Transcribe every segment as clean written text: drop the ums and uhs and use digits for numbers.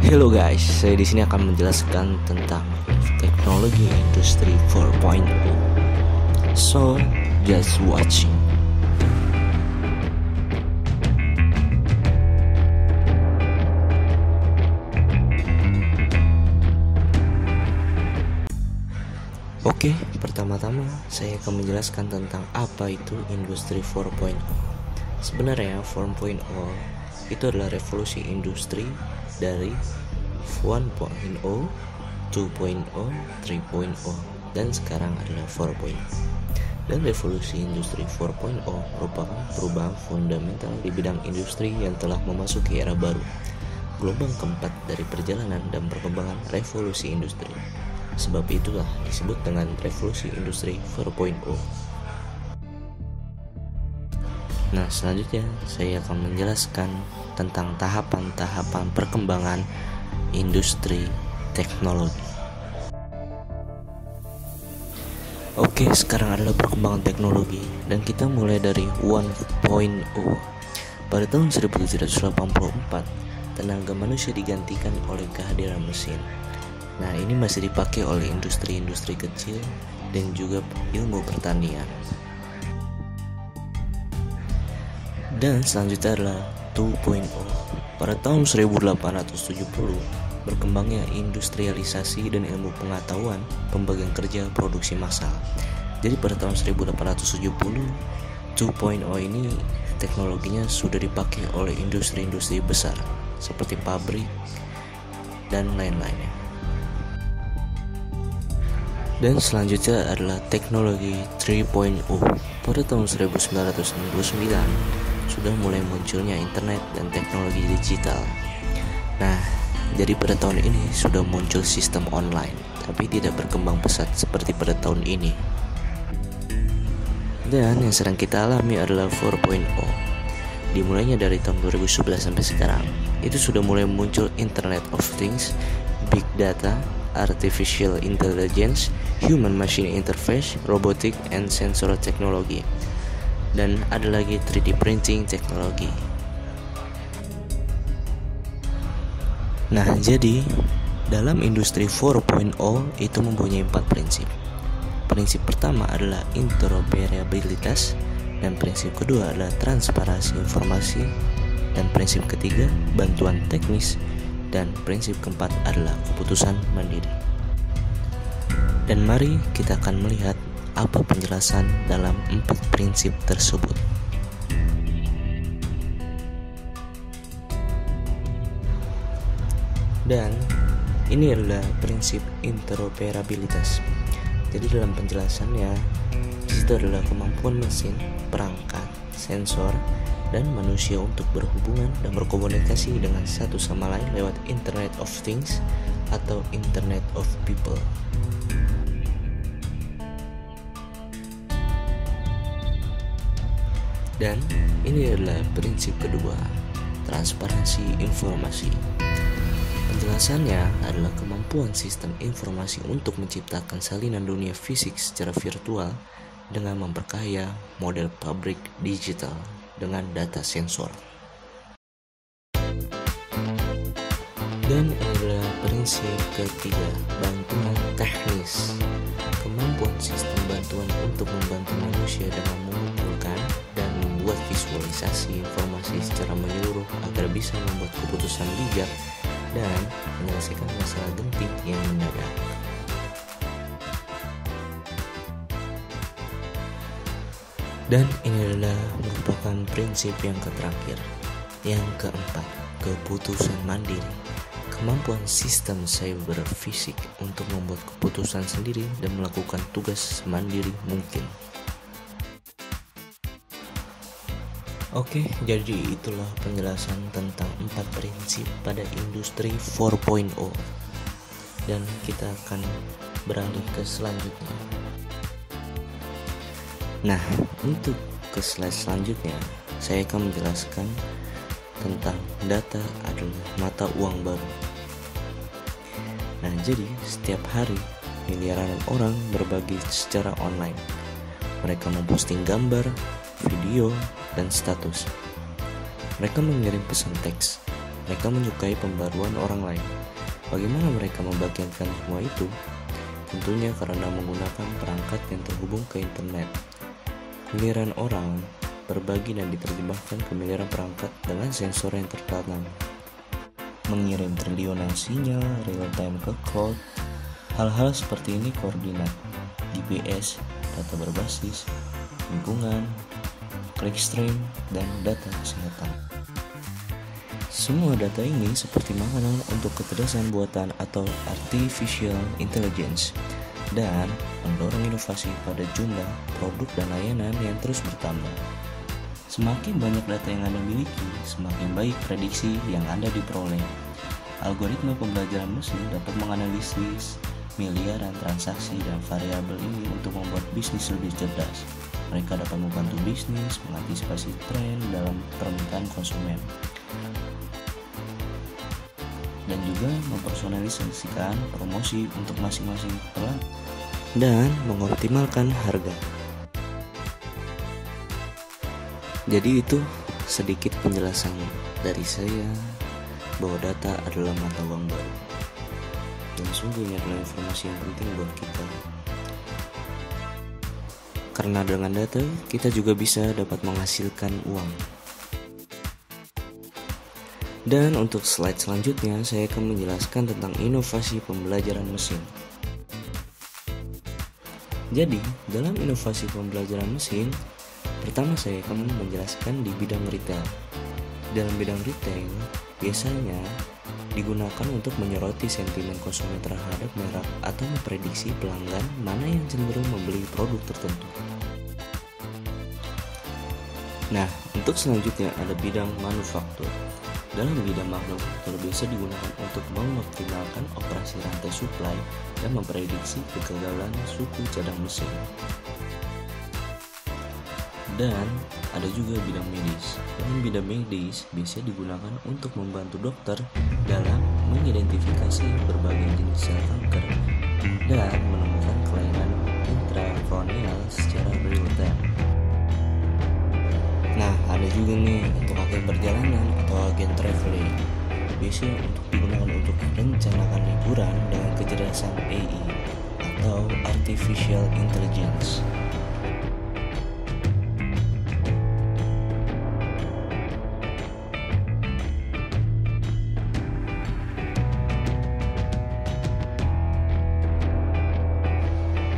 Hello guys, saya di sini akan menjelaskan tentang teknologi industri 4.0. So, just watching. Oke, pertama-tama saya akan menjelaskan tentang apa itu industri 4.0. Sebenarnya 4.0 itu adalah revolusi industri dari 1.0, 2.0, 3.0, dan sekarang adalah 4.0. Dan revolusi industri 4.0 merupakan perubahan fundamental di bidang industri yang telah memasuki era baru, gelombang keempat dari perjalanan dan perkembangan revolusi industri. Sebab itulah disebut dengan revolusi industri 4.0. Nah, selanjutnya saya akan menjelaskan tentang tahapan-tahapan perkembangan industri teknologi. Oke, sekarang adalah perkembangan teknologi dan kita mulai dari 1.0. Pada tahun 1784, tenaga manusia digantikan oleh kehadiran mesin. Nah, ini masih dipakai oleh industri-industri kecil dan juga ilmu pertanian. Dan selanjutnya adalah 2.0. Pada tahun 1870, berkembangnya industrialisasi dan ilmu pengetahuan pembagian kerja produksi massal. Jadi pada tahun 1870, 2.0 ini teknologinya sudah dipakai oleh industri-industri besar seperti pabrik dan lain-lainnya. Dan selanjutnya adalah teknologi 3.0. Pada tahun 1969 sudah mulai munculnya internet dan teknologi digital. Nah, jadi pada tahun ini sudah muncul sistem online, tapi tidak berkembang pesat seperti pada tahun ini. Dan yang sedang kita alami adalah 4.0. Dimulainya dari tahun 2011 sampai sekarang, itu sudah mulai muncul Internet of Things, Big Data, Artificial Intelligence, Human Machine Interface, Robotic and Sensor Technology. Dan ada lagi 3D printing teknologi. Nah, jadi dalam industri 4.0 itu mempunyai 4 prinsip. Prinsip pertama adalah interoperabilitas, dan prinsip kedua adalah transparansi informasi, dan prinsip ketiga bantuan teknis, dan prinsip keempat adalah keputusan mandiri. Dan mari kita akan melihat apa penjelasan dalam 4 prinsip tersebut. Dan ini adalah prinsip interoperabilitas. Jadi dalam penjelasannya, itu adalah kemampuan mesin, perangkat, sensor, dan manusia untuk berhubungan dan berkomunikasi dengan satu sama lain lewat Internet of Things atau Internet of People. Dan ini adalah prinsip kedua, transparansi informasi. Penjelasannya adalah kemampuan sistem informasi untuk menciptakan salinan dunia fisik secara virtual dengan memperkaya model pabrik digital dengan data sensor. Dan adalah prinsip ketiga, bantuan teknis. Kemampuan sistem bantuan untuk membantu manusia dengan mengumpulkan dan membuat visualisasi informasi secara menyeluruh agar bisa membuat keputusan bijak dan menyelesaikan masalah genting yang mendadak. Dan ini adalah merupakan prinsip yang terakhir, yang keempat, keputusan mandiri. Kemampuan sistem cyber fisik untuk membuat keputusan sendiri dan melakukan tugas mandiri mungkin. Oke, jadi itulah penjelasan tentang 4 prinsip pada industri 4.0. Dan kita akan beralih ke selanjutnya. Nah, untuk ke slide selanjutnya, saya akan menjelaskan tentang data adalah mata uang baru. Nah, jadi setiap hari miliaran orang berbagi secara online. Mereka memposting gambar, video, dan status. Mereka mengirim pesan teks, Mereka menyukai pembaruan orang lain. Bagaimana mereka membagikan semua itu? Tentunya karena menggunakan perangkat yang terhubung ke internet. Miliaran orang berbagi dan diterjemahkan ke miliaran perangkat dengan sensor yang tertanam. Mengirim triliunan sinyal real-time ke cloud. Hal-hal seperti ini koordinat, GPS, data berbasis, lingkungan, clickstream, dan data kesehatan. Semua data ini seperti makanan untuk kecerdasan buatan atau artificial intelligence dan mendorong inovasi pada jumlah produk dan layanan yang terus bertambah. Semakin banyak data yang Anda miliki, semakin baik prediksi yang Anda diperoleh. Algoritma pembelajaran mesin dapat menganalisis miliaran transaksi dan variabel ini untuk membuat bisnis lebih cerdas. Mereka dapat membantu bisnis mengantisipasi tren dalam permintaan konsumen dan juga mempersonalisasikan promosi untuk masing-masing pelanggan dan mengoptimalkan harga. Jadi itu sedikit penjelasan dari saya bahwa data adalah mata uang baru. Dan sungguh ini adalah informasi yang penting buat kita. Karena dengan data kita juga bisa dapat menghasilkan uang. Dan untuk slide selanjutnya saya akan menjelaskan tentang inovasi pembelajaran mesin. Jadi, dalam inovasi pembelajaran mesin, pertama saya akan menjelaskan di bidang retail. Dalam bidang retail, biasanya digunakan untuk menyoroti sentimen konsumen terhadap merek atau memprediksi pelanggan mana yang cenderung membeli produk tertentu. Nah, untuk selanjutnya ada bidang manufaktur. Dalam bidang manufaktur biasa digunakan untuk mengoptimalkan operasi rantai suplai dan memprediksi kegagalan suku cadang mesin. Dan ada juga bidang medis. Dalam bidang medis biasanya digunakan untuk membantu dokter dalam mengidentifikasi berbagai jenis sel kanker dan menemukan kelainan intrakranial secara real time. Nah, ada juga nih untuk agen perjalanan atau agen traveling. Biasanya untuk digunakan untuk merencanakan liburan dengan kecerdasan AI atau artificial intelligence.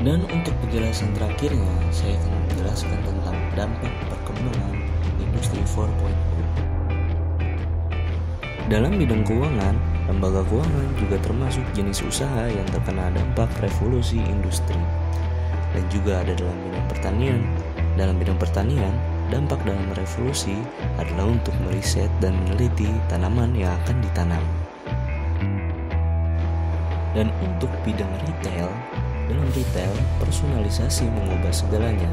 Dan untuk penjelasan terakhirnya, saya akan menjelaskan tentang dampak perkembangan industri 4.0. Dalam bidang keuangan, lembaga keuangan juga termasuk jenis usaha yang terkena dampak revolusi industri. Dan juga ada dalam bidang pertanian. Dalam bidang pertanian, dampak dalam revolusi adalah untuk meriset dan meneliti tanaman yang akan ditanam. Dan untuk bidang retail, dalam retail, personalisasi mengubah segalanya.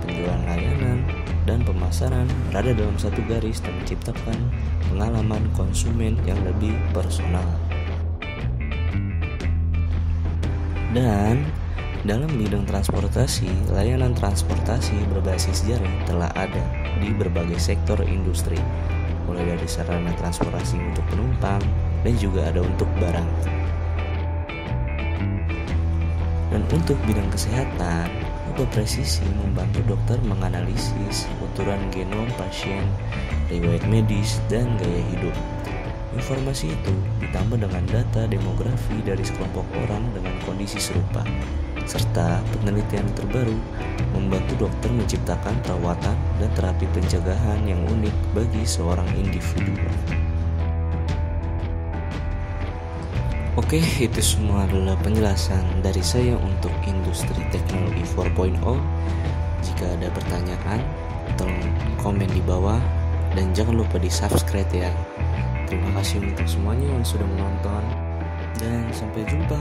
Penjualan layanan dan pemasaran berada dalam satu garis dan menciptakan pengalaman konsumen yang lebih personal. Dan dalam bidang transportasi, layanan transportasi berbasis jaring telah ada di berbagai sektor industri, mulai dari sarana transportasi untuk penumpang dan juga ada untuk barang. Dan untuk bidang kesehatan, presisi membantu dokter menganalisis uturan genom pasien, riwayat medis, dan gaya hidup. Informasi itu ditambah dengan data demografi dari sekelompok orang dengan kondisi serupa, serta penelitian terbaru membantu dokter menciptakan perawatan dan terapi pencegahan yang unik bagi seorang individu. Oke, itu semua adalah penjelasan dari saya untuk industri teknologi 4.0. Jika ada pertanyaan, tolong komen di bawah dan jangan lupa di subscribe ya. Terima kasih untuk semuanya yang sudah menonton dan sampai jumpa.